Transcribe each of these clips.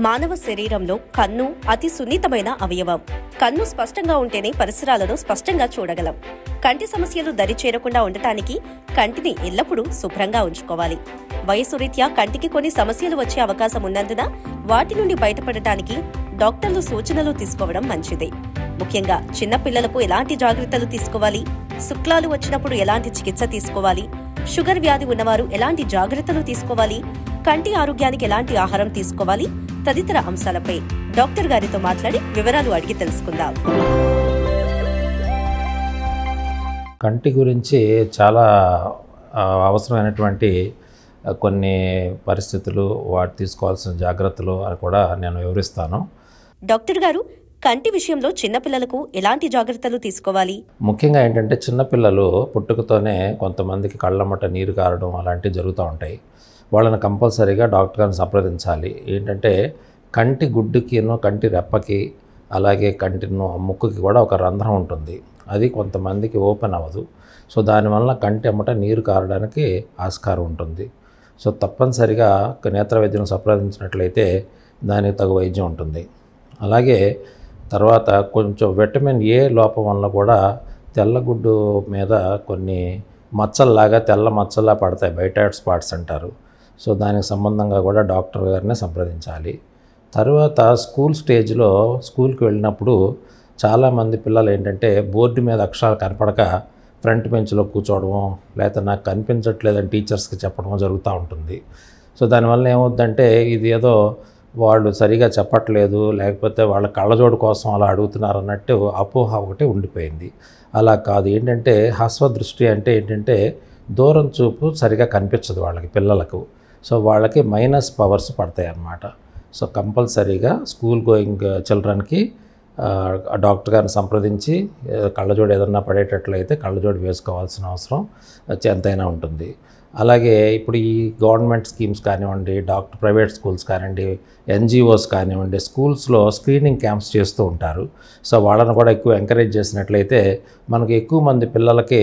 మానవ శరీరంలో కన్ను అతి సున్నితమైన అవయవం. కన్ను స్పష్టంగా ఉంటేనే పరిసరాలను స్పష్టంగా చూడగలం. కంటి సమస్యలు దరి చేరకుండా ఉండటానికి కంటిని ఎల్లప్పుడూ శుభ్రంగా ఉంచుకోవాలి. వయసు రీత్యా కంటికి కొన్ని సమస్యలు వచ్చే అవకాశం ఉన్నందున వాటి నుండి బయటపడటానికి డాక్టర్లు సూచనలు తీసుకోవడం మంచిదే. ముఖ్యంగా చిన్న పిల్లలకు ఎలాంటి జాగ్రత్తలు తీసుకోవాలి, శుక్లాలు వచ్చినప్పుడు ఎలాంటి చికిత్స తీసుకోవాలి, షుగర్ వ్యాధి ఉన్నవారు ఎలాంటి జాగ్రత్తలు తీసుకోవాలి, కంటి ఆరోగ్యానికి ఎలాంటి ఆహారం తీసుకోవాలి తదితర అంశాలపై డాక్టర్ గారితో మాట్లాడి వివరాలు అడిగి తెలుసుకుందాం. కంటి గురించి చాలా అవసరమైనటువంటి కొన్ని పరిస్థితులు, వాటి తీసుకోవాల్సిన జాగ్రత్తలు అని కూడా నేను వివరిస్తాను. డాక్టర్ గారు, కంటి విషయంలో చిన్నపిల్లలకు ఎలాంటి జాగ్రత్తలు తీసుకోవాలి? ముఖ్యంగా ఏంటంటే చిన్నపిల్లలు పుట్టుకతోనే కొంతమందికి కళ్ళమ్మట నీరు కారడం అలాంటివి జరుగుతూ ఉంటాయి. వాళ్ళని కంపల్సరీగా డాక్టర్ గారిని సంప్రదించాలి. ఏంటంటే కంటి గుడ్డుకిను కంటి రెప్పకి అలాగే ముక్కుకి కూడా ఒక రంధ్రం ఉంటుంది. అది కొంతమందికి ఓపెన్ అవ్వదు. సో దానివల్ల కంటి అమ్మట నీరు కారడానికి ఆస్కారం ఉంటుంది. సో తప్పనిసరిగా నేత్ర వైద్యులను సంప్రదించినట్లయితే దానికి తగు వైద్యం ఉంటుంది. అలాగే తర్వాత కొంచెం విటమిన్ ఏ లోపం వల్ల కూడా తెల్లగుడ్డు మీద కొన్ని మచ్చల్లాగా తెల్ల మచ్చల్లా పడతాయి, బైటాయిడ్ స్పాట్స్ అంటారు. సో దానికి సంబంధంగా కూడా డాక్టర్ గారిని సంప్రదించాలి. తర్వాత స్కూల్ స్టేజ్లో స్కూల్కి వెళ్ళినప్పుడు చాలామంది పిల్లలు ఏంటంటే బోర్డు మీద అక్షరాలు కనపడక ఫ్రంట్ బెంచ్లో కూర్చోవడము, లేకపోతే నాకు కనిపించట్లేదని టీచర్స్కి చెప్పడం జరుగుతూ ఉంటుంది. సో దానివల్ల ఏమవుద్దంటే ఇది ఏదో వాళ్ళు సరిగా చెప్పట్లేదు, లేకపోతే వాళ్ళ కళ్ళజోడు కోసం అలా అడుగుతున్నారు అన్నట్టు అపోహ ఒకటి ఉండిపోయింది. అలా కాదు. ఏంటంటే హస్వదృష్టి అంటే ఏంటంటే దూరం చూపు సరిగా కనిపించదు వాళ్ళకి, పిల్లలకు. సో వాళ్ళకి మైనస్ పవర్స్ పడతాయి అన్నమాట. సో కంపల్సరీగా స్కూల్ గోయింగ్ చిల్డ్రన్కి డాక్టర్ గారిని సంప్రదించి కళ్ళజోడు ఏదన్నా పడేటట్లయితే కళ్ళజోడు వేసుకోవాల్సిన అవసరం ఎంతైనా ఉంటుంది. అలాగే ఇప్పుడు ఈ గవర్నమెంట్ స్కీమ్స్ కానివ్వండి, ప్రైవేట్ స్కూల్స్ కానివ్వండి, ఎన్జిఓస్ కానివ్వండి, స్కూల్స్లో స్క్రీనింగ్ క్యాంప్స్ చేస్తూ ఉంటారు. సో వాళ్ళని కూడా ఎక్కువ ఎంకరేజ్ చేసినట్లయితే మనకి ఎక్కువ మంది పిల్లలకి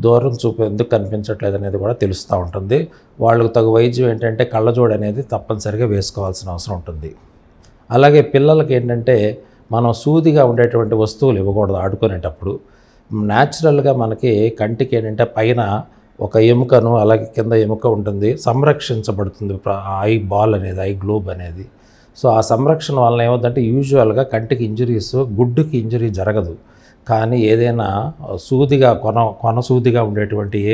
దూరం చూపు ఎందుకు కనిపించట్లేదు అనేది కూడా తెలుస్తూ ఉంటుంది. వాళ్ళకు తగు వైద్యం ఏంటంటే కళ్ళజోడు అనేది తప్పనిసరిగా వేసుకోవాల్సిన అవసరం ఉంటుంది. అలాగే పిల్లలకి ఏంటంటే మనం సూదిగా ఉండేటువంటి వస్తువులు ఇవ్వకూడదు ఆడుకునేటప్పుడు. న్యాచురల్గా మనకి కంటికి ఏంటంటే పైన ఒక ఎముకను అలాగే కింద ఎముక ఉంటుంది, సంరక్షించబడుతుంది ఐ బాల్ అనేది, ఐ గ్లోబ్ అనేది. సో ఆ సంరక్షణ వలన ఏమవుతుందంటే యూజువల్గా కంటికి ఇంజరీస్, గుడ్డుకి ఇంజరీ జరగదు. కానీ ఏదైనా సూదిగా కొన సూదిగా ఉండేటువంటి ఏ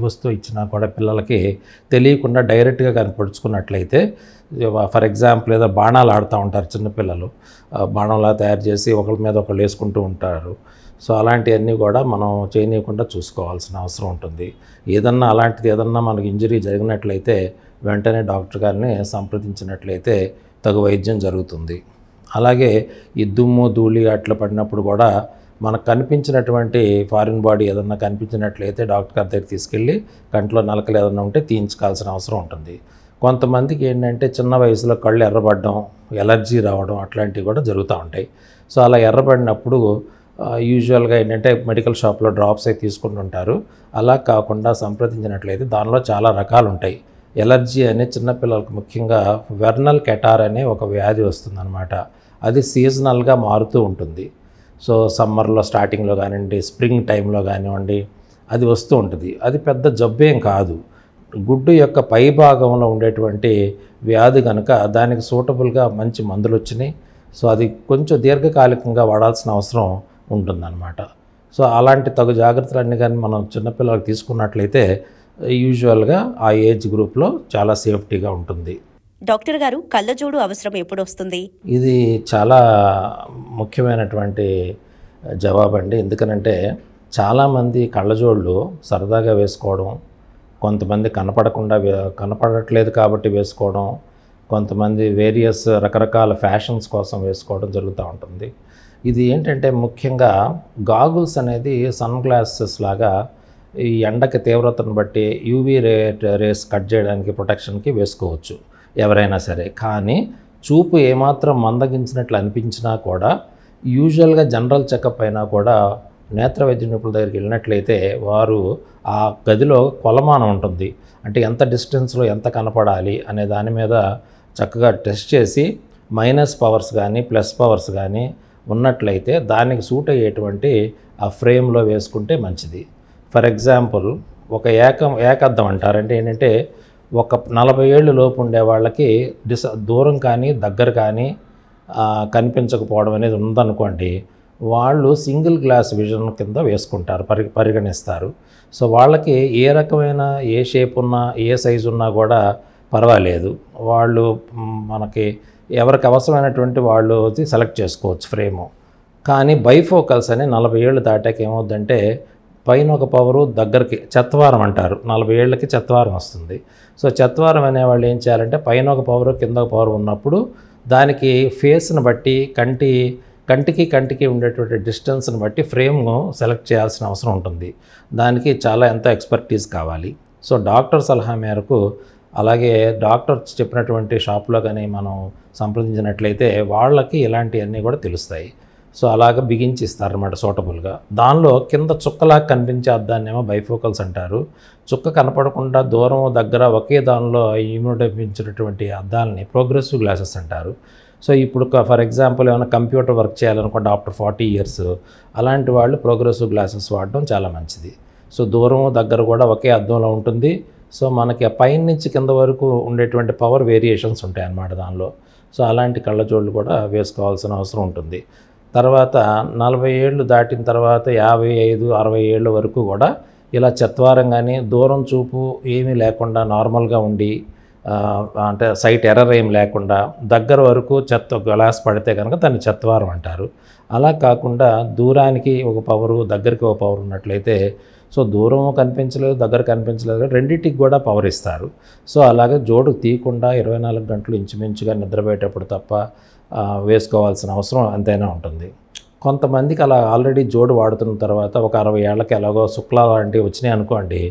వస్తువు ఇచ్చినా కూడా పిల్లలకి తెలియకుండా డైరెక్ట్గా కనిపరుచుకున్నట్లయితే, ఫర్ ఎగ్జాంపుల్ ఏదో బాణాలు ఆడుతూ ఉంటారు చిన్నపిల్లలు, బాణంలా తయారు చేసి ఒకరి మీద ఒకళ్ళు వేసుకుంటూ ఉంటారు. సో అలాంటివన్నీ కూడా మనం చేయనీయకుండా చూసుకోవాల్సిన అవసరం ఉంటుంది. అలాంటిది ఏదన్నా మనకు ఇంజరీ జరిగినట్లయితే వెంటనే డాక్టర్ గారిని సంప్రదించినట్లయితే తగు వైద్యం జరుగుతుంది. అలాగే ఈ దుమ్ము ధూళి అట్లా పడినప్పుడు కూడా మనకు కనిపించినటువంటి ఫారిన్ బాడీ ఏదన్నా కనిపించినట్లయితే డాక్టర్ గారి దగ్గర తీసుకెళ్ళి కంట్లో నలకలు ఏదన్నా ఉంటే తీయించుకోవాల్సిన అవసరం ఉంటుంది. కొంతమందికి ఏంటంటే చిన్న వయసులో కళ్ళు ఎర్రబడడం, ఎలర్జీ రావడం అట్లాంటివి కూడా జరుగుతూ ఉంటాయి. సో అలా ఎర్రబడినప్పుడు యూజువల్గా ఏంటంటే మెడికల్ షాప్లో డ్రాప్స్ అయి తీసుకుంటుంటారు. అలా కాకుండా సంప్రదించినట్లయితే దానిలో చాలా రకాలు ఉంటాయి. ఎలర్జీ అనే చిన్నపిల్లలకు ముఖ్యంగా వెర్నల్ కెటార్ అనే ఒక వ్యాధి వస్తుందన్నమాట. అది సీజనల్గా మారుతూ ఉంటుంది. సో సమ్మర్లో స్టార్టింగ్లో కానివ్వండి, స్ప్రింగ్ టైంలో కానివ్వండి అది వస్తూ ఉంటుంది. అది పెద్ద జబ్బేం కాదు. గుడ్డు యొక్క పై భాగంలో ఉండేటువంటి వ్యాధి కనుక దానికి సూటబుల్గా మంచి మందులు వచ్చినాయి. సో అది కొంచెం దీర్ఘకాలికంగా వాడాల్సిన అవసరం ఉంటుందన్నమాట. సో అలాంటి తగు జాగ్రత్తలన్నీ కానీ మనం చిన్నపిల్లలకు తీసుకున్నట్లయితే యూజువల్గా ఆ ఏజ్ గ్రూప్లో చాలా సేఫ్టీగా ఉంటుంది. డాక్టర్ గారు, కళ్ళజోడు అవసరం ఎప్పుడు వస్తుంది? ఇది చాలా ముఖ్యమైనటువంటి జవాబండి. ఎందుకనంటే చాలామంది కళ్ళజోళ్ళు సరదాగా వేసుకోవడం, కొంతమంది కనపడట్లేదు కాబట్టి వేసుకోవడం, కొంతమంది రకరకాల ఫ్యాషన్స్ కోసం వేసుకోవడం జరుగుతూ ఉంటుంది. ఇది ఏంటంటే ముఖ్యంగా గాగుల్స్ అనేది సన్ గ్లాసెస్ లాగా ఈ ఎండకి తీవ్రతను బట్టి యూవీ రేస్ కట్ చేయడానికి ప్రొటెక్షన్కి వేసుకోవచ్చు ఎవరైనా సరే. కానీ చూపు ఏమాత్రం మందగించినట్లు అనిపించినా కూడా యూజువల్గా జనరల్ చెకప్ అయినా కూడా నేత్ర వైద్య నిపుణుల దగ్గరికి వెళ్ళినట్లయితే వారు ఆ గదిలో కొలమానం ఉంటుంది. అంటే ఎంత డిస్టెన్స్లో ఎంత కనపడాలి అనే దాని మీద చక్కగా టెస్ట్ చేసి మైనస్ పవర్స్ కానీ ప్లస్ పవర్స్ కానీ ఉన్నట్లయితే దానికి సూట్ అయ్యేటువంటి ఆ ఫ్రేమ్లో వేసుకుంటే మంచిది. ఫర్ ఎగ్జాంపుల్ ఒక ఏకద్దం అంటారు. అంటే ఏంటంటే ఒక 40 ఏళ్ళు లోపు ఉండే వాళ్ళకి దూరం కానీ దగ్గర కానీ కనిపించకపోవడం అనేది ఉందనుకోండి, వాళ్ళు సింగిల్ గ్లాస్ విజన్ కింద వేసుకుంటారు, పరిగణిస్తారు. సో వాళ్ళకి ఏ రకమైన ఏ షేప్ ఉన్నా ఏ సైజు ఉన్నా కూడా పర్వాలేదు, వాళ్ళు మనకి ఎవరికి అవసరమైనటువంటి వాళ్ళు సెలెక్ట్ చేసుకోవచ్చు ఫ్రేము. కానీ బైఫోకల్స్ అని 40 ఏళ్ళు దాటాక ఏమవుద్దంటే పైన ఒక పవరు దగ్గరికి చత్వారం అంటారు, 40 ఏళ్ళకి చత్వారం వస్తుంది. సో చత్వారం అనేవాళ్ళు ఏం చేయాలంటే పైన ఒక పవరు కింద ఒక పవరు ఉన్నప్పుడు దానికి ఫేస్ని బట్టి కంటికి ఉండేటువంటి డిస్టెన్స్ని బట్టి ఫ్రేమ్ను సెలెక్ట్ చేయాల్సిన అవసరం ఉంటుంది. దానికి చాలా ఎంతో ఎక్స్పర్టీస్ కావాలి. సో డాక్టర్ సలహా మేరకు అలాగే డాక్టర్ చెప్పినటువంటి షాప్లో కానీ మనం సంప్రదించినట్లయితే వాళ్ళకి ఇలాంటివన్నీ కూడా తెలుస్తాయి. సో అలాగ బిగించి ఇస్తారన్నమాట సూటబుల్గా. దానిలో కింద చుక్కలాగా కనిపించే అద్దాన్నేమో బైఫోకల్స్ అంటారు. చుక్క కనపడకుండా దూరం దగ్గర ఒకే దానిలో ఇమిడిపించినటువంటి అద్దాలని ప్రోగ్రెసివ్ గ్లాసెస్ అంటారు. సో ఇప్పుడు ఫర్ ఎగ్జాంపుల్ ఏమైనా కంప్యూటర్ వర్క్ చేయాలనుకోండి ఆఫ్టర్ 40 ఇయర్స్, అలాంటి వాళ్ళు ప్రోగ్రెసివ్ గ్లాసెస్ వాడడం చాలా మంచిది. సో దూరం దగ్గర కూడా ఒకే అద్దంలో ఉంటుంది. సో మనకి పైన నుంచి కింద వరకు ఉండేటువంటి పవర్ వేరియేషన్స్ ఉంటాయి అన్నమాట దానిలో. సో అలాంటి కళ్ళజోళ్ళు కూడా వేసుకోవాల్సిన అవసరం ఉంటుంది. తర్వాత 40 ఏళ్ళు దాటిన తర్వాత 55, 60 ఏళ్ళ వరకు కూడా ఇలా చత్వారం కానీ దూరం చూపు ఏమీ లేకుండా నార్మల్గా ఉండి అంటే సైట్ ఎర్రర్ ఏం లేకుండా దగ్గర వరకు గ్లాస్ పడితే కనుక దాన్ని చత్వారం అంటారు. అలా కాకుండా దూరానికి ఒక పవరు దగ్గరికి ఒక పవర్ ఉన్నట్లయితే సో దూరం కనిపించలేదు దగ్గర కనిపించలేదు, రెండింటికి కూడా పవర్ ఇస్తారు. సో అలాగే జోడు తీయకుండా 24 గంటలు ఇంచుమించుగా నిద్రపోయేటప్పుడు తప్ప వేసుకోవాల్సిన అవసరం ఎంతైనా ఉంటుంది. కొంతమందికి అలా ఆల్రెడీ జోడు వాడుతున్న తర్వాత ఒక 60 ఏళ్ళకి ఎలాగో శుక్లా లాంటివి వచ్చినాయి అనుకోండి,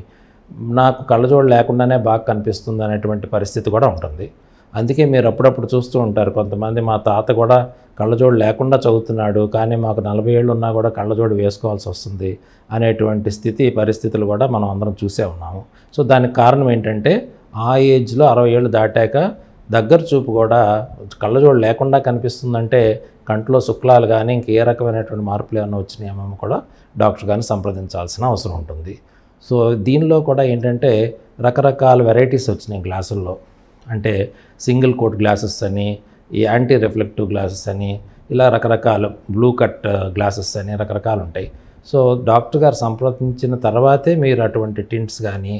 నాకు కళ్ళజోడు లేకుండానే బాగా కనిపిస్తుంది అనేటువంటి పరిస్థితి కూడా ఉంటుంది. అందుకే మీరు అప్పుడప్పుడు చూస్తూ ఉంటారు కొంతమంది, మా తాత కూడా కళ్ళజోడు లేకుండా చదువుతున్నాడు కానీ మాకు 40 ఏళ్ళు ఉన్నా కూడా కళ్ళజోడు వేసుకోవాల్సి వస్తుంది అనేటువంటి పరిస్థితులు కూడా మనం అందరం చూసే ఉన్నాము. సో దానికి కారణం ఏంటంటే ఆ ఏజ్లో 60 ఏళ్ళు దాటాక దగ్గర చూపు కూడా కళ్ళజోడు లేకుండా కనిపిస్తుందంటే కంట్లో శుక్లాలు కానీ ఇంకే రకమైనటువంటి మార్పులు ఏమైనా వచ్చినాయేమో కూడా డాక్టర్ గారిని సంప్రదించాల్సిన అవసరం ఉంటుంది. సో దీనిలో కూడా ఏంటంటే రకరకాల వెరైటీస్ వచ్చినాయి గ్లాసుల్లో. అంటే సింగిల్ కోట్ గ్లాసెస్ అని, ఈ యాంటీ రిఫ్లెక్టివ్ గ్లాసెస్ అని, ఇలా రకరకాల బ్లూ కట్ గ్లాసెస్ అని రకరకాలు ఉంటాయి. సో డాక్టర్ గారు సంప్రదించిన తర్వాతే మీరు అటువంటి టింట్స్ కానీ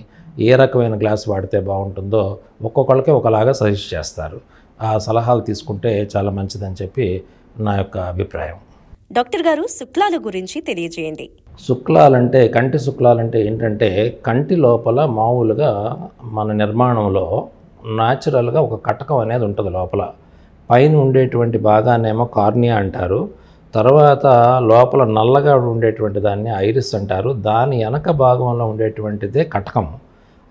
ఏ రకమైన గ్లాస్ వాడితే బాగుంటుందో ఒక్కొక్కళ్ళకి ఒకలాగా సజెస్ట్ చేస్తారు. ఆ సలహాలు తీసుకుంటే చాలా మంచిదని చెప్పి నా యొక్క అభిప్రాయం. డాక్టర్ గారు శుక్లాల గురించి తెలియజేయండి. శుక్లాలంటే కంటి శుక్లాలంటే ఏంటంటే కంటి లోపల మామూలుగా మన నిర్మాణంలో న్యాచురల్గా ఒక కటకం అనేది ఉంటుంది లోపల. పైన ఉండేటువంటి భాగాన్నేమో కార్నియా అంటారు, తర్వాత లోపల నల్లగా ఉండేటువంటి దాన్ని ఐరిస్ అంటారు, దాని వెనక భాగంలో ఉండేటువంటిదే కటకం.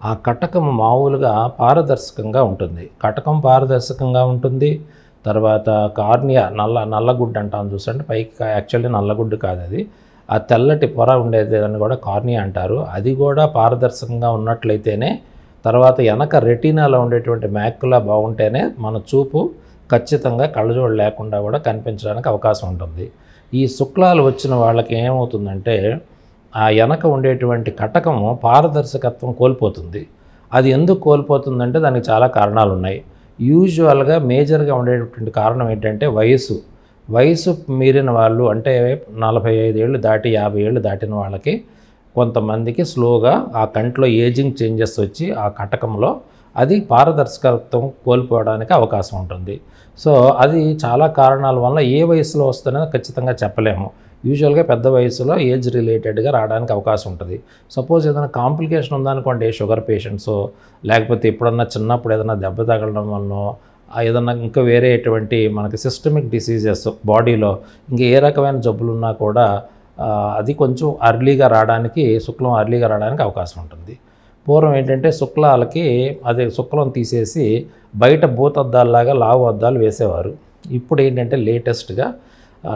ఆ కటకం మామూలుగా పారదర్శకంగా ఉంటుంది. కటకం పారదర్శకంగా ఉంటుంది. తర్వాత కార్నియా నల్లగుడ్డు అంటాం చూసండి, పైకి యాక్చువల్లీ నల్లగుడ్డు కాదు అది, ఆ తెల్లటి పొర ఉండేది దాన్ని కూడా కార్నియా అంటారు. అది కూడా పారదర్శకంగా ఉన్నట్లయితేనే తర్వాత వెనక రెటీనాలో ఉండేటువంటి మ్యాక్యులా బాగుంటేనే మన చూపు ఖచ్చితంగా కళ్ళజోడు లేకుండా కూడా కనిపించడానికి అవకాశం ఉంటుంది. ఈ శుక్లాలు వచ్చిన వాళ్ళకి ఏమవుతుందంటే ఆ వెనక ఉండేటువంటి కటకము పారదర్శకత్వం కోల్పోతుంది. అది ఎందుకు కోల్పోతుందంటే దానికి చాలా కారణాలు ఉన్నాయి. యూజువల్గా మేజర్గా ఉండేటువంటి కారణం ఏంటంటే వయసు మీరిన వాళ్ళు, అంటే 45 ఏళ్ళు దాటి 50 ఏళ్ళు దాటిన వాళ్ళకి కొంతమందికి స్లోగా ఆ కంట్లో ఏజింగ్ చేంజెస్ వచ్చి ఆ కటకంలో అది పారదర్శకత్వం కోల్పోవడానికి అవకాశం ఉంటుంది. సో అది చాలా కారణాల వల్ల ఏ వయసులో వస్తుందో ఖచ్చితంగా చెప్పలేము. యూజువల్గా పెద్ద వయసులో ఏజ్ రిలేటెడ్గా రావడానికి అవకాశం ఉంటుంది. సపోజ్ ఏదైనా కాంప్లికేషన్ ఉందనుకోండి, షుగర్ పేషెంట్సో లేకపోతే ఎప్పుడన్నా చిన్నప్పుడు ఏదైనా దెబ్బ తగలడం వల్ల ఏదన్నా ఇంకా వేరే ఎటువంటి మనకి సిస్టమిక్ డిసీజెస్ బాడీలో ఇంకా ఏ రకమైన జబ్బులు ఉన్నా కూడా అది కొంచెం అర్లీగా రావడానికి అవకాశం ఉంటుంది. పూర్వం ఏంటంటే శుక్లాలకి అదే శుక్లం తీసేసి బయట భూతద్దాల్లాగా లావు అద్దాలు వేసేవారు. ఇప్పుడు ఏంటంటే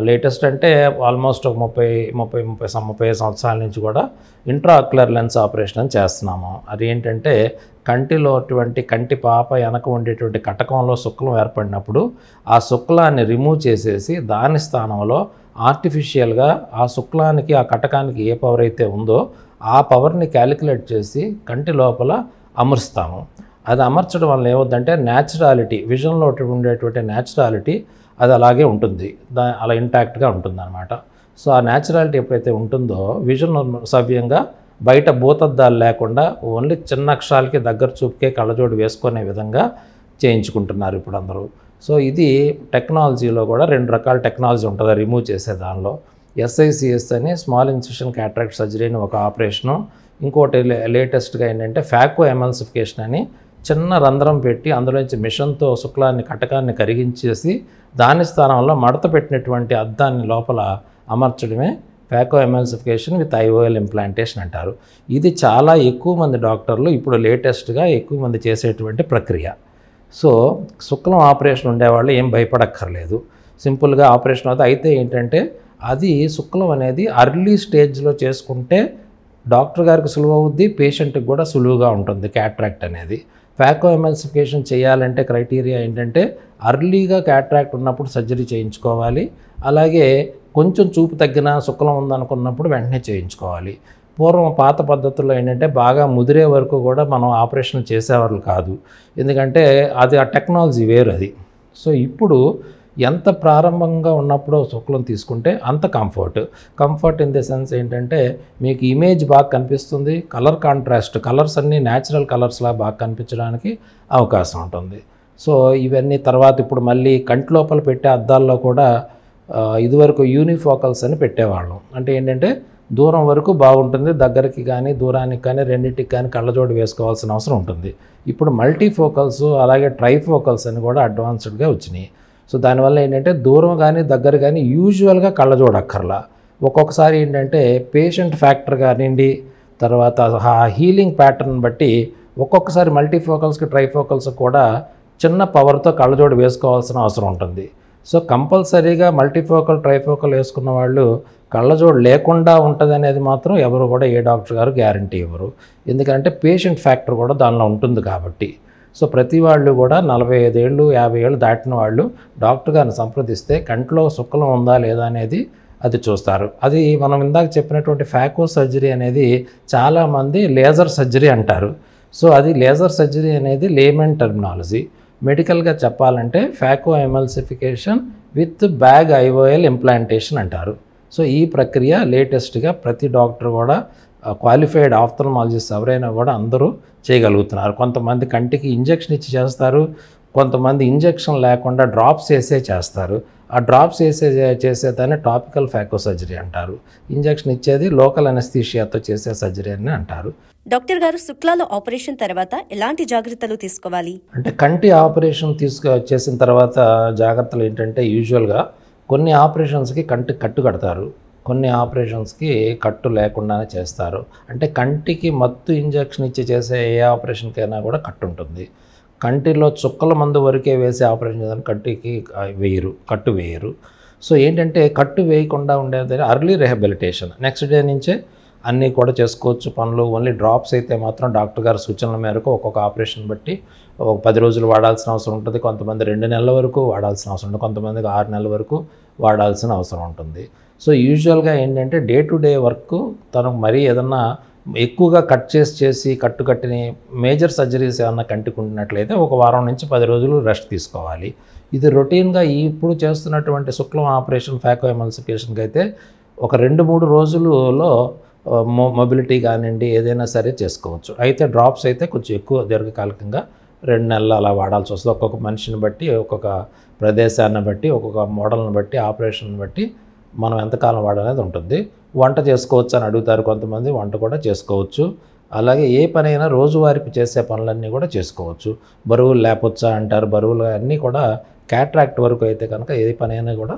లేటెస్ట్ అంటే ఆల్మోస్ట్ ఒక 30 సంవత్సరాల నుంచి కూడా ఇంట్రాక్యులర్ లెన్స్ ఆపరేషన్ అని చేస్తున్నాము. అది ఏంటంటే కంటిలో అటువంటి కంటి పాప వెనక ఉండేటువంటి కటకంలో శుక్లం ఏర్పడినప్పుడు ఆ శుక్లాన్ని రిమూవ్ చేసేసి దాని స్థానంలో ఆర్టిఫిషియల్గా ఆ శుక్లానికి ఆ కటకానికి ఏ పవర్ అయితే ఉందో ఆ పవర్ని క్యాలిక్యులేట్ చేసి కంటి లోపల అమరుస్తాము. అది అమర్చడం వల్ల ఏమవుతుందంటే న్యాచురాలిటీ, విజన్లో ఉండేటువంటి న్యాచురాలిటీ అది అలాగే ఉంటుంది, అలా ఇంటాక్ట్గా ఉంటుంది అనమాట. సో ఆ న్యాచురాలిటీ ఎప్పుడైతే ఉంటుందో విజన్ సవ్యంగా బయట భూతద్దాలు లేకుండా ఓన్లీ చిన్న అక్షరాలకి దగ్గర చూపుకే కళ్ళజోడు వేసుకునే విధంగా చేయించుకుంటున్నారు ఇప్పుడు అందరూ. సో ఇది టెక్నాలజీలో కూడా 2 రకాల టెక్నాలజీ ఉంటుంది రిమూవ్ చేసే దానిలో. SICS అని స్మాల్ ఇన్సిషన్ క్యాటరాక్ట్ సర్జరీ అని ఒక ఆపరేషను, ఇంకోటి లేటెస్ట్గా ఏంటంటే ఫాకో ఎమల్సిఫికేషన్ అని చిన్న రంధ్రం పెట్టి అందులోంచి మిషన్తో శుక్లాన్ని కటకాన్ని కరిగించేసి దాని స్థానంలో మడత పెట్టినటువంటి అద్దాన్ని లోపల అమర్చడమే phacoemulsification with IOL implantation అంటారు. ఇది చాలా ఎక్కువ మంది డాక్టర్లు ఇప్పుడు లేటెస్ట్గా ఎక్కువ మంది చేసేటువంటి ప్రక్రియ. సో శుక్లం ఆపరేషన్ ఉండేవాళ్ళు ఏం భయపడక్కర్లేదు, సింపుల్గా ఆపరేషన్ అవుతుంది. అయితే ఏంటంటే అది శుక్లం అనేది అర్లీ స్టేజ్లో చేసుకుంటే డాక్టర్ గారికి సులువు అవుద్ది, పేషెంట్కి కూడా సులువుగా ఉంటుంది క్యాట్రాక్ట్ అనేది. ఫాకో ఎమల్సిఫికేషన్ చేయాలంటే క్రైటీరియా ఏంటంటే అర్లీగా క్యాట్రాక్ట్ ఉన్నప్పుడు సర్జరీ చేయించుకోవాలి, అలాగే కొంచెం చూపు తగ్గిన శుక్లం ఉందనుకున్నప్పుడు వెంటనే చేయించుకోవాలి. పూర్వం పాత పద్ధతుల్లో ఏంటంటే బాగా ముదిరే వరకు కూడా మనం ఆపరేషన్ చేసేవాళ్ళు కాదు, ఎందుకంటే అది ఆ టెక్నాలజీ వేరు అది. సో ఇప్పుడు ఎంత ప్రారంభంగా ఉన్నప్పుడు శుక్లం తీసుకుంటే అంత కంఫర్ట్ ఇన్ ది సెన్స్ ఏంటంటే మీకు ఇమేజ్ బాగా కనిపిస్తుంది, కలర్ కాంట్రాస్ట్, కలర్స్ అన్నీ న్యాచురల్ కలర్స్లా బాగా కనిపించడానికి అవకాశం ఉంటుంది. సో ఇవన్నీ తర్వాత ఇప్పుడు మళ్ళీ కంటి లోపల పెట్టే అద్దాల్లో కూడా ఇదివరకు యూనిఫోకల్స్ అని పెట్టేవాళ్ళం. అంటే ఏంటంటే దూరం వరకు బాగుంటుంది, దగ్గరికి కానీ దూరానికి కానీ రెండింటికి కానీ కళ్ళజోడు వేసుకోవాల్సిన అవసరం ఉంటుంది. ఇప్పుడు మల్టీఫోకల్స్ అలాగే ట్రైఫోకల్స్ అని కూడా అడ్వాన్స్డ్గా వచ్చినాయి. సో దానివల్ల ఏంటంటే దూరం కానీ దగ్గర కానీ యూజువల్గా కళ్ళజోడు అక్కర్లా. ఒక్కొక్కసారి ఏంటంటే పేషెంట్ ఫ్యాక్టర్ కానివ్వండి, తర్వాత హీలింగ్ ప్యాటర్న్ బట్టి ఒక్కొక్కసారి మల్టీఫోకల్స్కి ట్రైఫోకల్స్ కూడా చిన్న పవర్తో కళ్ళజోడు వేసుకోవాల్సిన అవసరం ఉంటుంది. సో కంపల్సరీగా మల్టీఫోకల్ ట్రైఫోకల్ వేసుకున్న వాళ్ళు కళ్ళజోడు లేకుండా ఉంటుంది అనేది మాత్రం ఎవరు కూడా ఏ డాక్టర్ గారు గ్యారంటీ ఇవ్వరు, ఎందుకంటే పేషెంట్ ఫ్యాక్టర్ కూడా దానిలో ఉంటుంది కాబట్టి. సో ప్రతి వాళ్ళు కూడా 45 ఏళ్ళు 50 ఏళ్ళు దాటిన వాళ్ళు డాక్టర్ గారిని సంప్రదిస్తే కంట్లో శుక్లం ఉందా లేదా అనేది అది చూస్తారు. అది మనం ఇందాక చెప్పినటువంటి ఫాకో సర్జరీ అనేది చాలామంది లేజర్ సర్జరీ అంటారు. సో అది లేజర్ సర్జరీ అనేది లేమన్ టర్మినాలజీ. మెడికల్గా చెప్పాలంటే phaco emulsification with bag IOL implantation అంటారు. సో ఈ ప్రక్రియ లేటెస్ట్గా ప్రతి డాక్టర్ కూడా క్వాలిఫైడ్ ఆఫ్థల్మాలజిస్ట్ ఎవరైనా కూడా అందరూ చేయగలుగుతున్నారు. కొంతమంది కంటికి ఇంజెక్షన్ ఇచ్చి చేస్తారు, కొంతమంది ఇంజెక్షన్ లేకుండా డ్రాప్స్ వేసే చేస్తారు. ఆ డ్రాప్స్ చేసేదాన్ని టాపికల్ ఫాకో సర్జరీ అంటారు. ఇంజెక్షన్ ఇచ్చేది లోకల్ అనస్థీషియాతో చేసే సర్జరీ అని అంటారు. డాక్టర్ గారు, శుక్లాల ఆపరేషన్ తర్వాత ఎలాంటి జాగ్రత్తలు తీసుకోవాలి? అంటే కంటి ఆపరేషన్ చేసిన తర్వాత జాగ్రత్తలు ఏంటంటే యూజువల్గా కొన్ని ఆపరేషన్స్కి కంటి కట్టు కడతారు, కొన్ని ఆపరేషన్స్కి కట్టు లేకుండానే చేస్తారు. అంటే కంటికి మత్తు ఇంజెక్షన్ ఇచ్చి చేసే ఏ ఆపరేషన్కైనా కూడా కట్టు ఉంటుంది. కంటిలో చుక్కల మందు వరకే వేసే ఆపరేషన్ చేయాలని కట్టు వేయరు. సో ఏంటంటే కట్టు వేయకుండా ఉండేది అర్లీ రిహాబిలిటేషన్, నెక్స్ట్ డే నుంచే అన్నీ కూడా చేసుకోవచ్చు పనులు. ఓన్లీ డ్రాప్స్ అయితే మాత్రం డాక్టర్ గారి సూచనల మేరకు ఒక్కొక్క ఆపరేషన్ బట్టి ఒక 10 రోజులు వాడాల్సిన అవసరం ఉంటుంది, కొంతమంది 2 నెలల వరకు వాడాల్సిన అవసరం ఉంటుంది, కొంతమందికి 6 నెలల వరకు వాడాల్సిన అవసరం ఉంటుంది. సో యూజువల్గా ఏంటంటే డే టు డే వర్క్ తనకు మరీ ఏదన్నా ఎక్కువగా కట్ చేసి కట్టిన మేజర్ సర్జరీస్ ఏమన్నా కంటికుంటున్నట్లయితే ఒక వారం నుంచి 10 రోజులు రెస్ట్ తీసుకోవాలి. ఇది రొటీన్గా ఇప్పుడు చేస్తున్నటువంటి శుక్లం ఆపరేషన్ ఫాకో ఎమల్సిఫికేషన్కి అయితే ఒక 2-3 రోజులలో మొబిలిటీ కానివ్వండి ఏదైనా సరే చేసుకోవచ్చు. అయితే డ్రాప్స్ అయితే కొంచెం ఎక్కువ దీర్ఘకాలికంగా 2 నెలలు అలా వాడాల్సి వస్తుంది. ఒక్కొక్క మనిషిని బట్టి, ఒక్కొక్క ప్రదేశాన్ని బట్టి, ఒక్కొక్క మోడల్ని బట్టి, ఆపరేషన్ బట్టి మనం ఎంతకాలం వాడాలనేది ఉంటుంది. వంట చేసుకోవచ్చు అని అడుగుతారు కొంతమంది, వంట కూడా చేసుకోవచ్చు. అలాగే ఏ పనైనా రోజువారీ చేసే పనులన్నీ కూడా చేసుకోవచ్చు. బరువులు లేపొచ్చా అంటారు, బరువులు అన్నీ కూడా క్యాట్రాక్ట్ వరకు అయితే కనుక ఏ పనైనా కూడా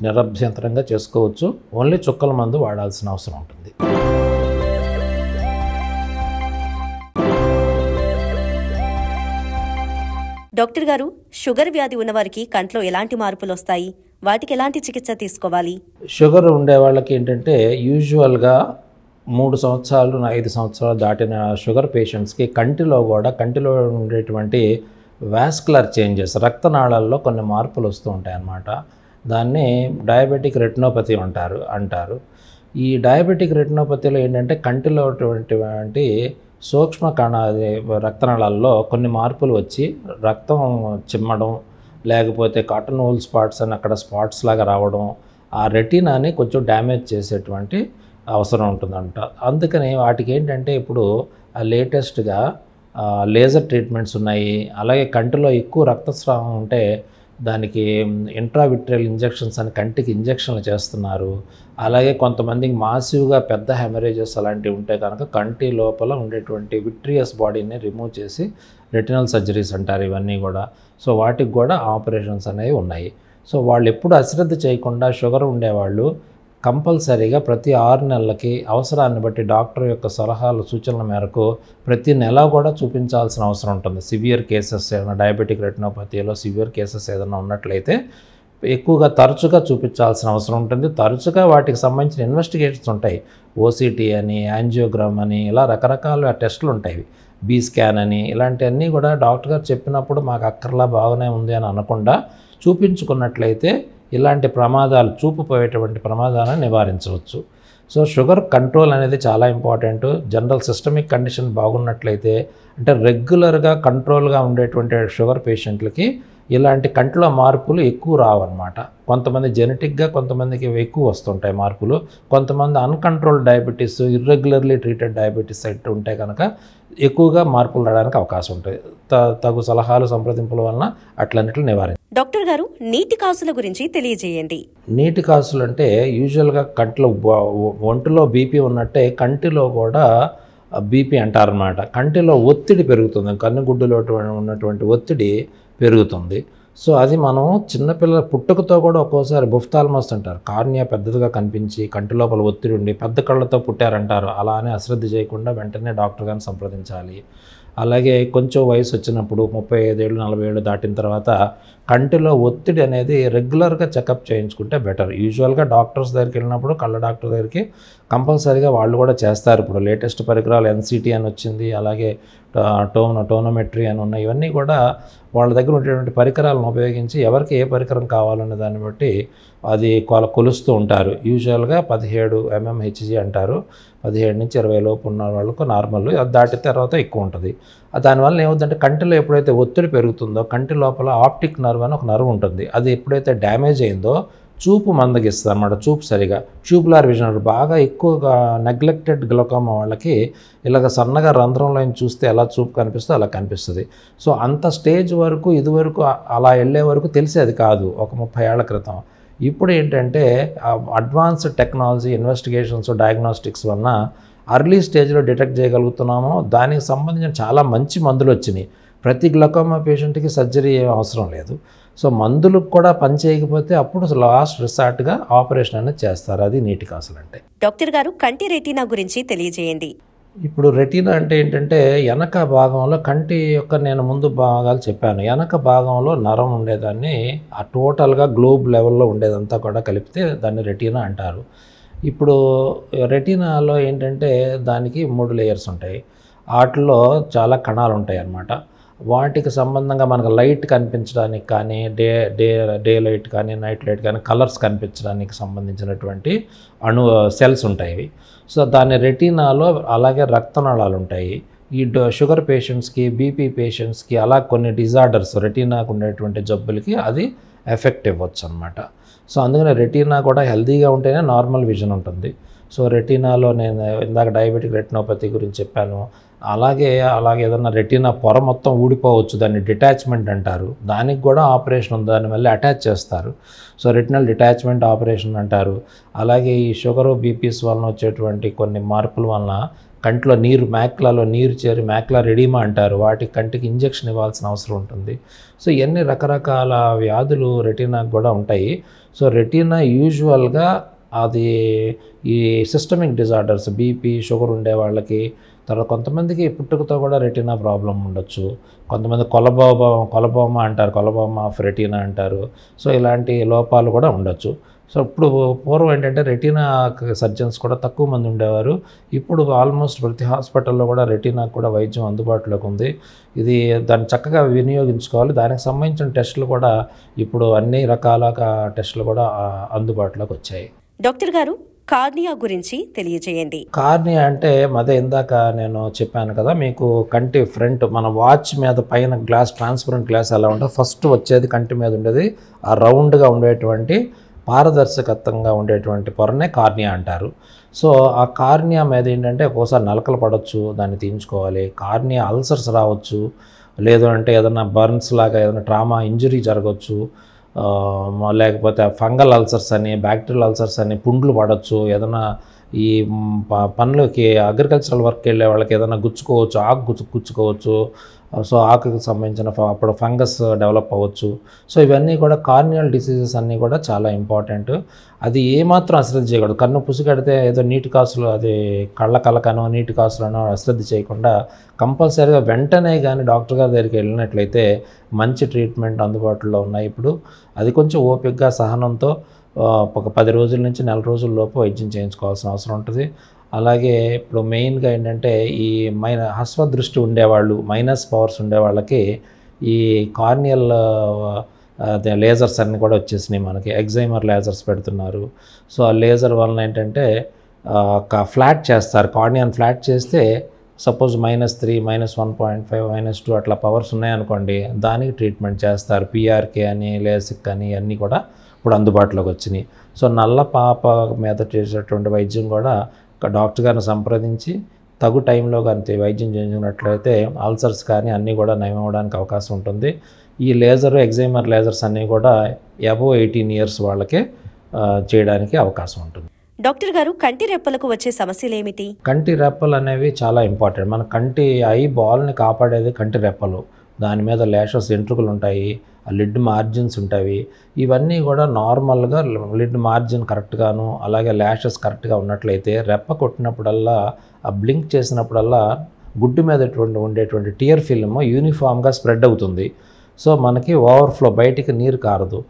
నిరభ్యంతరంగా చేసుకోవచ్చు. ఓన్లీ చుక్కల మందు వాడాల్సిన అవసరం ఉంటుంది. డాక్టర్ గారు, షుగర్ వ్యాధి ఉన్నవారికి కంట్లో ఎలాంటి మార్పులు వస్తాయి? వాటికి ఎలాంటి చికిత్స తీసుకోవాలి? షుగర్ ఉండే వాళ్ళకి ఏంటంటే యూజువల్గా 3 సంవత్సరాలు 5 సంవత్సరాలు దాటిన షుగర్ పేషెంట్స్కి కంటిలో ఉండేటువంటి వాస్కులర్ చేంజెస్, రక్తనాళాల్లో కొన్ని మార్పులు వస్తూ ఉంటాయి అన్నమాట. దాన్ని డయాబెటిక్ రెటినోపతి అంటారు. ఈ డయాబెటిక్ రెటినోపతిలో ఏంటంటే కంటిలో ఉన్నటువంటి సూక్ష్మ రక్తనాళాల్లో కొన్ని మార్పులు వచ్చి రక్తం చిమ్మడం, లేకపోతే కాటన్ హోల్ స్పాట్స్ అని అక్కడ స్పాట్స్ లాగా రావడం, ఆ రెటీనాని కొంచెం డ్యామేజ్ చేసేటువంటి అవసరం ఉంటుందంట. అందుకని వాటికి ఏంటంటే ఇప్పుడు లేటెస్ట్గా లేజర్ ట్రీట్మెంట్స్ ఉన్నాయి. అలాగే కంటిలో ఎక్కువ రక్తస్రావం ఉంటే దానికి ఇంట్రావిట్రియల్ ఇంజెక్షన్స్ అని కంటికి ఇంజెక్షన్లు చేస్తున్నారు. అలాగే కొంతమందికి మాసివ్గా పెద్ద హెమరేజెస్ అలాంటివి ఉంటే కనుక కంటి లోపల ఉండేటువంటి విట్రియస్ బాడీని రిమూవ్ చేసి రెటినల్ సర్జరీస్ అంటారు ఇవన్నీ కూడా. సో వాటికి కూడా ఆపరేషన్స్ అనేవి ఉన్నాయి. సో వాళ్ళు ఎప్పుడు అశ్రద్ధ చేయకుండా షుగర్ ఉండేవాళ్ళు కంపల్సరీగా ప్రతి 6 నెలలకి అవసరాన్ని బట్టి డాక్టర్ యొక్క సలహాలు సూచనల మేరకు ప్రతి నెల కూడా చూపించాల్సిన అవసరం ఉంటుంది. సివియర్ కేసెస్ ఏదైనా డయాబెటిక్ రెటినోపతిలో సివియర్ కేసెస్ ఏదైనా ఉన్నట్లయితే ఎక్కువగా తరచుగా చూపించాల్సిన అవసరం ఉంటుంది. తరచుగా వాటికి సంబంధించిన ఇన్వెస్టిగేషన్స్ ఉంటాయి. ఓసిటీ అని, యాంజియోగ్రామ్ అని, ఇలా రకరకాల టెస్టులు ఉంటాయి. బీ స్కాన్ అని, ఇలాంటివన్నీ కూడా డాక్టర్ గారు చెప్పినప్పుడు మాకు అక్కర్లా బాగానే ఉంది అని అనకుండా చూపించుకున్నట్లయితే ఇలాంటి ప్రమాదాలు, చూపు పోయేటువంటి ప్రమాదాలను నివారించవచ్చు. సో షుగర్ కంట్రోల్ అనేది చాలా ఇంపార్టెంట్. జనరల్ సిస్టమిక్ కండిషన్ బాగున్నట్లయితే, అంటే రెగ్యులర్గా కంట్రోల్గా ఉండేటువంటి షుగర్ పేషెంట్లకి ఇలాంటి కంట్లో మార్పులు ఎక్కువ రావన్నమాట. కొంతమంది జెనెటిక్గా కొంతమందికి ఎక్కువ వస్తుంటాయి మార్పులు. కొంతమంది uncontrolled diabetes, irregularly treated diabetes అయితే ఉంటే కనుక ఎక్కువగా మార్పులు రావడానికి అవకాశం ఉంటుంది. తగు సలహాలు, సంప్రదింపుల వలన అట్లన్నిటిని నివారించాలి. డాక్టర్ గారు, నీటి కాసుల గురించి తెలియజేయండి. నీటి కాసులు అంటే యూజువల్గా కంటిలో ఒంటిలో బీపీ ఉన్నట్టే కంటిలో కూడా బీపీ అంటారనమాట. కంటిలో ఒత్తిడి పెరుగుతుంది, కన్నుగుడ్డులో ఉన్నటువంటి ఒత్తిడి పెరుగుతుంది. సో అది మనం చిన్నపిల్లల పుట్టుకతో కూడా ఒక్కోసారి బుఫ్తాల్మస్ అంటారు, కార్నియా పెద్దదిగా కనిపించి కంటి లోపల ఒత్తిడి ఉండి పెద్ద కళ్ళతో పుట్టారంటారు. అలా అని అశ్రద్ధ చేయకుండా వెంటనే డాక్టర్ గారిని సంప్రదించాలి. అలాగే కొంచెం వయసు వచ్చినప్పుడు 35 ఏళ్ళు 40 ఏళ్ళు దాటిన తర్వాత కంటిలో ఒత్తిడి అనేది రెగ్యులర్గా చెకప్ చేయించుకుంటే బెటర్. యూజువల్గా డాక్టర్స్ దగ్గరికి వెళ్ళినప్పుడు కళ్ళ డాక్టర్ దగ్గరికి కంపల్సరీగా వాళ్ళు కూడా చేస్తారు. ఇప్పుడు లేటెస్ట్ పరికరాలు ఎన్సిటీ అని వచ్చింది, అలాగే టోనోమెట్రీ అని ఉన్నాయి. ఇవన్నీ కూడా వాళ్ళ దగ్గర ఉండేటువంటి పరికరాలను ఉపయోగించి ఎవరికి ఏ పరికరం కావాలనే దాన్ని బట్టి అది కొలుస్తూ ఉంటారు. యూజువల్గా 17 mmHg అంటారు. 17 నుంచి 20 లోపు ఉన్న వాళ్ళకు నార్మల్, అది దాటిన తర్వాత ఎక్కువ ఉంటుంది. దానివల్ల ఏమవుతుందంటే కంటిలో ఎప్పుడైతే ఒత్తిడి పెరుగుతుందో కంటి లోపల ఆప్టిక్ నర్వ్ అని ఒక నర్వ్ ఉంటుంది. అది ఎప్పుడైతే డ్యామేజ్ అయిందో చూపు మందగిస్తుంది అన్నమాట. చూపు సరిగా ట్యూబులార్ విజన్ బాగా ఎక్కువగా నెగ్లెక్టెడ్ గ్లౌకోమా వాళ్ళకి ఇలాగ సన్నగా రంధ్రంలో చూస్తే ఎలా చూపు కనిపిస్తుందో అలా కనిపిస్తుంది. సో అంత స్టేజ్ వరకు ఇదివరకు అలా వెళ్ళే వరకు తెలిసేది కాదు ఒక 30 ఏళ్ల క్రితం. ఇప్పుడు ఏంటంటే అడ్వాన్స్డ్ టెక్నాలజీ, ఇన్వెస్టిగేషన్స్, డయాగ్నోస్టిక్స్ వలన అర్లీ స్టేజ్లో డిటెక్ట్ చేయగలుగుతున్నాము. దానికి సంబంధించిన చాలా మంచి మందులు వచ్చినాయి. ప్రతి గ్లౌకోమా పేషెంట్కి సర్జరీ ఏం అవసరం లేదు. సో మందులకు కూడా పని చేయకపోతే అప్పుడు లాస్ట్ రిసార్ట్గా ఆపరేషన్ అనేది చేస్తారు. అది నీటి కాసులు అంటే. డాక్టర్ గారు, కంటి రెటీనా గురించి తెలియజేయండి. ఇప్పుడు రెటీనా అంటే ఏంటంటే వెనక భాగంలో కంటి యొక్క నేను ముందు భాగాలు చెప్పాను. వెనక భాగంలో నరం ఉండేదాన్ని ఆ టోటల్గా గ్లోబ్ లెవెల్లో ఉండేదంతా కూడా కలిపితే దాన్ని రెటీనా అంటారు. ఇప్పుడు రెటీనాలో ఏంటంటే దానికి 3 లేయర్స్ ఉంటాయి. వాటిలో చాలా కణాలు ఉంటాయి అన్నమాట. వాటికి సంబంధంగా మనకు లైట్ కనిపించడానికి కానీ, డే లైట్ కానీ, నైట్ లైట్ కానీ, కలర్స్ కనిపించడానికి సంబంధించినటువంటి సెల్స్ ఉంటాయి. సో దాని రెటీనాలో అలాగే రక్తనాళాలు ఉంటాయి. ఈ షుగర్ పేషెంట్స్కి, బీపీ పేషెంట్స్కి అలా కొన్ని డిజార్డర్స్ రెటీనాకు ఉండేటువంటి జబ్బులకి అది ఎఫెక్ట్ ఇవ్వచ్చు అనమాట. సో అందుకని రెటీనా కూడా హెల్తీగా ఉంటేనే నార్మల్ విజన్ ఉంటుంది. సో రెటీనాలో నేను ఇందాక డయాబెటిక్ రెటినోపతి గురించి చెప్పాను. అలాగే ఏదన్నా రెటీనా పొర మొత్తం ఊడిపోవచ్చు, దాన్ని డిటాచ్మెంట్ అంటారు. దానికి కూడా ఆపరేషన్ ఉంది, దాన్ని మళ్ళీ అటాచ్ చేస్తారు. సో రెటినల్ డిటాచ్మెంట్ ఆపరేషన్ అంటారు. అలాగే ఈ షుగరు, బీపీస్ వలన వచ్చేటువంటి కొన్ని మార్పుల వలన కంటిలో మ్యాక్లాలో నీరు చేరి మ్యాక్యులర్ ఎడిమా అంటారు. వాటికి కంటికి ఇంజెక్షన్ ఇవ్వాల్సిన అవసరం ఉంటుంది. సో ఇవన్నీ రకరకాల వ్యాధులు రెటీనాకు కూడా ఉంటాయి. సో రెటీనా యూజువల్గా అది ఈ సిస్టమిక్ డిజార్డర్స్, బీపీ, షుగర్ ఉండే వాళ్ళకి, తర్వాత కొంతమందికి పుట్టుకతో కూడా రెటీనా ప్రాబ్లం ఉండొచ్చు. కొంతమంది కొలబోమా అంటారు, కొలబోమా ఆఫ్ రెటీనా అంటారు. సో ఇలాంటి లోపాలు కూడా ఉండొచ్చు. సో ఇప్పుడు పూర్వం ఏంటంటే రెటీనా సర్జన్స్ కూడా తక్కువ మంది ఉండేవారు. ఇప్పుడు ఆల్మోస్ట్ ప్రతి హాస్పిటల్లో కూడా రెటీనాకు కూడా వైద్యం అందుబాటులోకి ఉంది. ఇది దాన్ని చక్కగా వినియోగించుకోవాలి. దానికి సంబంధించిన టెస్టులు కూడా ఇప్పుడు అన్ని రకాల టెస్టులు కూడా అందుబాటులోకి వచ్చాయి. డాక్టర్ గారు, కార్నియా గురించి తెలియజేయండి. కార్నియా అంటే ఇందాక నేను చెప్పాను కదా మీకు, కంటి ఫ్రంట్ మన వాచ్ మీద పైన గ్లాస్, ట్రాన్స్పరెంట్ గ్లాస్ ఎలా ఉంటుంది, ఫస్ట్ వచ్చేది కంటి మీద ఉండేది ఆ రౌండ్గా ఉండేటువంటి పారదర్శకత్వంగా ఉండేటువంటి పొరనే కార్నియా అంటారు. సో ఆ కార్నియా మీద ఏంటంటే ఒక్కోసారి నలకలు పడవచ్చు, దాన్ని తీయించుకోవాలి. కార్నియా అల్సర్స్ రావచ్చు, లేదు అంటే ఏదైనా బర్న్స్ లాగా ఏదైనా ట్రామా ఇంజరీ జరగవచ్చు, లేకపోతే ఫంగల్ అల్సర్స్ అని, బ్యాక్టీరియల్ అల్సర్స్ అని, పుండ్లు పడవచ్చు. ఏదైనా ఈ పనులకి అగ్రికల్చరల్ వర్క్ వెళ్ళే వాళ్ళకి ఏదైనా గుచ్చుకోవచ్చు, ఆకు గుచ్చుకోవచ్చు. సో ఆకుకి సంబంధించిన అప్పుడు ఫంగస్ డెవలప్ అవ్వచ్చు. సో ఇవన్నీ కూడా కార్నియల్ డిసీజెస్ అన్నీ కూడా చాలా ఇంపార్టెంట్. అది ఏమాత్రం అశ్రద్ధ చేయకూడదు. కన్ను పుసిగడితే ఏదో నీటి కాసులు, అది కళ్ళకనో నీటి కాసులనో అశ్రద్ధ చేయకుండా కంపల్సరీగా వెంటనే కానీ డాక్టర్ గారి దగ్గరికి వెళ్ళినట్లయితే మంచి ట్రీట్మెంట్ అందుబాటులో ఉన్నాయి ఇప్పుడు. అది కొంచెం ఓపికగా, సహనంతో ఒక 10 రోజుల నుంచి నెల రోజుల లోపు వైద్యం చేయించుకోవాల్సిన అవసరం ఉంటుంది. అలాగే ఇప్పుడు మెయిన్గా ఏంటంటే ఈ హస్వదృష్టి ఉండేవాళ్ళు, మైనస్ పవర్స్ ఉండేవాళ్ళకి ఈ కార్నియల్ లేజర్స్ అన్నీ కూడా వచ్చేసినాయి మనకి. ఎగ్జైమర్ లేజర్స్ పెడుతున్నారు. సో ఆ లేజర్ వలన ఏంటంటే ఫ్లాట్ చేస్తారు, కార్నియాని ఫ్లాట్ చేస్తే సపోజ్ -3, -1.5, -2 అట్లా పవర్స్ ఉన్నాయనుకోండి, దానికి ట్రీట్మెంట్ చేస్తారు. PRK అని, లేసిక్ అని అన్నీ కూడా ఇప్పుడు అందుబాటులోకి వచ్చినాయి. సో నల్ల పాప మీద చేసేటువంటి వైద్యం కూడా డాక్టర్ గారిని సంప్రదించి తగు టైంలో కానీ వైద్యం చేయించినట్లయితే అల్సర్స్ కానీ అన్నీ కూడా నయం అవ్వడానికి అవకాశం ఉంటుంది. ఈ లేజర్, ఎగ్జైమర్ లేజర్స్ అన్నీ కూడా అబోవ్ 18 ఇయర్స్ వాళ్ళకే చేయడానికి అవకాశం ఉంటుంది. డాక్టర్ గారు, కంటి రెప్పలకు వచ్చే సమస్యలు ఏమిటి? కంటి రెప్పలు అనేవి చాలా ఇంపార్టెంట్. మన కంటి ఐ బాల్ని కాపాడేది కంటి రెప్పలు. దాని మీద లేషస్, ఎంట్రుకలు ఉంటాయి, లిడ్ మార్జిన్స్ ఉంటాయి. ఇవన్నీ కూడా నార్మల్గా లిడ్ మార్జిన్ కరెక్ట్గాను, అలాగే ల్యాషెస్ కరెక్ట్గా ఉన్నట్లయితే రెప్ప కొట్టినప్పుడల్లా, ఆ బ్లింక్ చేసినప్పుడల్లా గుడ్డు మీద ఉండేటువంటి టియర్ ఫిల్మ్ యూనిఫామ్గా స్ప్రెడ్ అవుతుంది. సో మనకి ఓవర్ఫ్లో, బయటికి నీరు కారదు.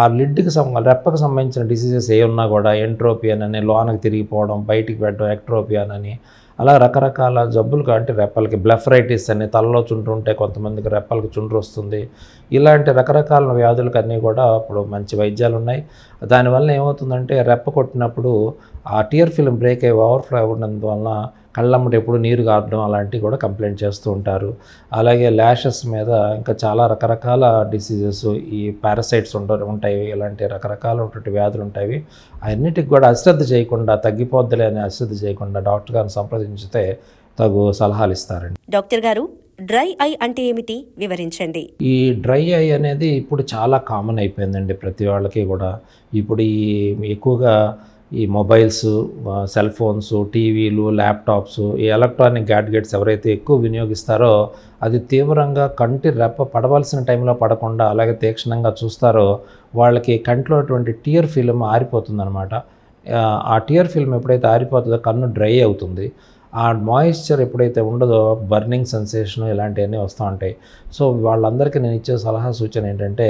ఆ లిడ్కి రెప్పకు సంబంధించిన డిసీజెస్ ఏ ఉన్నా కూడా ఎంట్రోపియన్ అని, లోనకి తిరిగిపోవడం, బయటికి పెట్టడం ఎక్ట్రోపియన్ అని, అలా రకరకాల జబ్బులు కాబట్టి రెప్పలకి బ్లెఫరైటిస్ అని, తలలో చుండ్రు ఉంటే కొంతమందికి రెప్పలకి చుండ్రు వస్తుంది. ఇలాంటి రకరకాల వ్యాధులకు అన్నీ కూడా ఇప్పుడు మంచి వైద్యాలు ఉన్నాయి. దానివల్ల ఏమవుతుందంటే రెప్ప కొట్టినప్పుడు ఆ టియర్ ఫిల్మ్ బ్రేక్ అయ్యి ఓవర్ఫ్లో అవ్వడం వలన కళ్ళమ్మట ఎప్పుడు నీరు కారడం అలాంటివి కూడా కంప్లైంట్ చేస్తూ ఉంటారు. అలాగే ల్యాషెస్ మీద ఇంకా చాలా రకరకాల డిసీజెస్, ఈ పారాసైట్స్ ఉంటాయి, ఇలాంటి రకరకాలైనటువంటి వ్యాధులు ఉంటాయి. అన్నిటికి కూడా అశ్రద్ధ చేయకుండా, తగ్గిపోద్దులే అని అశ్రద్ధ చేయకుండా డాక్టర్ గారిని సంప్రదించితే తగు సలహాలు ఇస్తారండి. డాక్టర్ గారు, డ్రై ఐ అంటే ఏమిటి వివరించండి. ఈ డ్రై ఐ అనేది ఇప్పుడు చాలా కామన్ అయిపోయిందండి ప్రతి వాళ్ళకి కూడా. ఇప్పుడు ఎక్కువగా ఈ మొబైల్స్, సెల్ ఫోన్స్, టీవీలు, ల్యాప్టాప్స్, ఈ ఎలక్ట్రానిక్ గ్యాడ్గెట్స్ ఎవరైతే ఎక్కువ వినియోగిస్తారో అది తీవ్రంగా కంటి రెప్ప పడవలసిన టైంలో పడకుండా అలాగే తీక్షణంగా చూస్తారో వాళ్ళకి కంటిలో అటువంటి టియర్ ఫిల్మ్ ఆరిపోతుందన్నమాట. ఆ టియర్ ఫిల్మ్ ఎప్పుడైతే ఆరిపోతుందో కన్ను డ్రై అవుతుంది. ఆ మాయిశ్చర్ ఎప్పుడైతే ఉండదో బర్నింగ్ సెన్సేషన్ ఇలాంటివన్నీ వస్తూ ఉంటాయి. సో వాళ్ళందరికీ నేను ఇచ్చే సలహా సూచన ఏంటంటే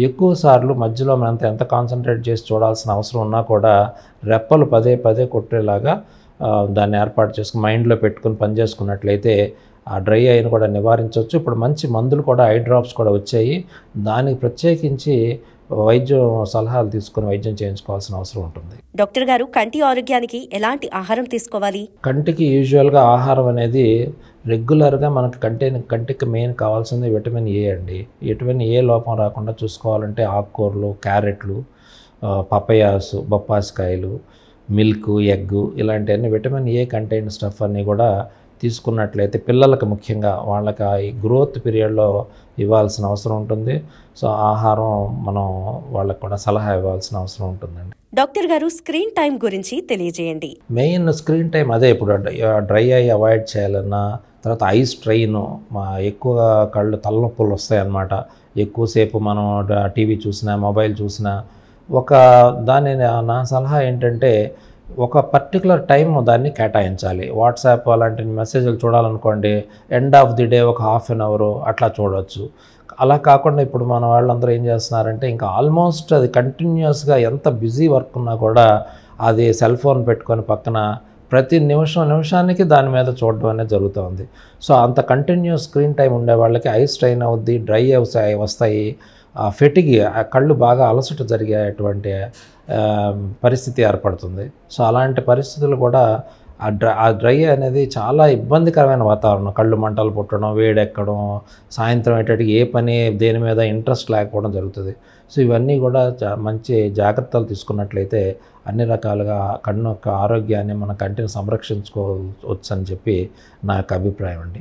ఎక్కువ సార్లు మధ్యలో మనం ఎంత కాన్సన్ట్రేట్ చేసి చూడాల్సిన అవసరం ఉన్నా కూడా రెప్పలు పదే పదే కొట్టేలాగా దాన్ని ఏర్పాటు చేసుకుని మైండ్లో పెట్టుకుని పనిచేసుకున్నట్లయితే ఆ డ్రై ఐని కూడా నివారించవచ్చు. ఇప్పుడు మంచి మందులు కూడా, ఐ డ్రాప్స్ కూడా వచ్చాయి. దానికి ప్రత్యేకించి వైద్యం సలహాలు తీసుకుని వైద్యం చేయించుకోవాల్సిన అవసరం ఉంటుంది. డాక్టర్ గారు, కంటి ఆరోగ్యానికి ఎలాంటి ఆహారం తీసుకోవాలి? కంటికి యూజువల్గా ఆహారం అనేది రెగ్యులర్గా మనకు కంటికి మెయిన్ కావాల్సింది విటమిన్ ఏ అండి. విటమిన్ ఏ లోపం రాకుండా చూసుకోవాలంటే ఆకుకూరలు, క్యారెట్లు, పపయాస్, బొప్పాసికాయలు, మిల్క్, ఎగ్ ఇలాంటివన్నీ విటమిన్ ఏ కంటైన్ స్టఫ్ అన్నీ కూడా తీసుకున్నట్లయితే పిల్లలకు ముఖ్యంగా వాళ్ళకి ఈ గ్రోత్ పీరియడ్లో ఇవ్వాల్సిన అవసరం ఉంటుంది. సో ఆహారం మనం వాళ్ళకు కూడా సలహా ఇవ్వాల్సిన అవసరం ఉంటుందండి. డాక్టర్ గారు, స్క్రీన్ టైం గురించి తెలియజేయండి. మెయిన్ స్క్రీన్ టైం అదే. ఇప్పుడు డ్రై ఐ అవాయిడ్ చేయాలన్నా, తర్వాత ఐ స్ట్రెయిన్, ఎక్కువ కళ్ళు తలనొప్పులు వస్తాయి అన్నమాట. ఎక్కువసేపు మనం టీవీ చూసినా, మొబైల్ చూసినా, నా సలహా ఏంటంటే ఒక పర్టికులర్ టైం దాన్ని కేటాయించాలి. వాట్సాప్ అలాంటి మెసేజ్లు చూడాలనుకోండి, ఎండ్ ఆఫ్ ది డే ఒక ½ అన్ అవర్ అట్లా చూడవచ్చు. అలా కాకుండా ఇప్పుడు మన వాళ్ళందరూ ఏం చేస్తున్నారంటే ఇంకా ఆల్మోస్ట్ అది కంటిన్యూస్గా ఎంత బిజీ వర్క్ ఉన్నా కూడా అది సెల్ ఫోన్ పెట్టుకొని పక్కన ప్రతి నిమిషానికి దాని మీద చూడడం అనేది జరుగుతుంది. సో అంత కంటిన్యూస్ స్క్రీన్ టైం ఉండే వాళ్ళకి ఐ స్ట్రెయిన్ అవుద్ది, డ్రై వస్తాయి, ఫెటిగి కళ్ళు బాగా అలసట జరిగేటువంటి పరిస్థితి ఏర్పడుతుంది. సో అలాంటి పరిస్థితులు కూడా ఆ డ్రై అనేది చాలా ఇబ్బందికరమైన వాతావరణం. కళ్ళు మంటలు పుట్టడం, వేడెక్కడం, సాయంత్రం అయ్యేటట్టుకి ఏ పని దేని మీద ఇంట్రెస్ట్ లేకపోవడం జరుగుతుంది. సో ఇవన్నీ కూడా మంచి జాగ్రత్తలు తీసుకున్నట్లయితే అన్ని రకాలుగా కన్ను యొక్క ఆరోగ్యాన్ని మన కంటిని సంరక్షించుకోవచ్చు అని చెప్పి నా యొక్క అభిప్రాయం అండి.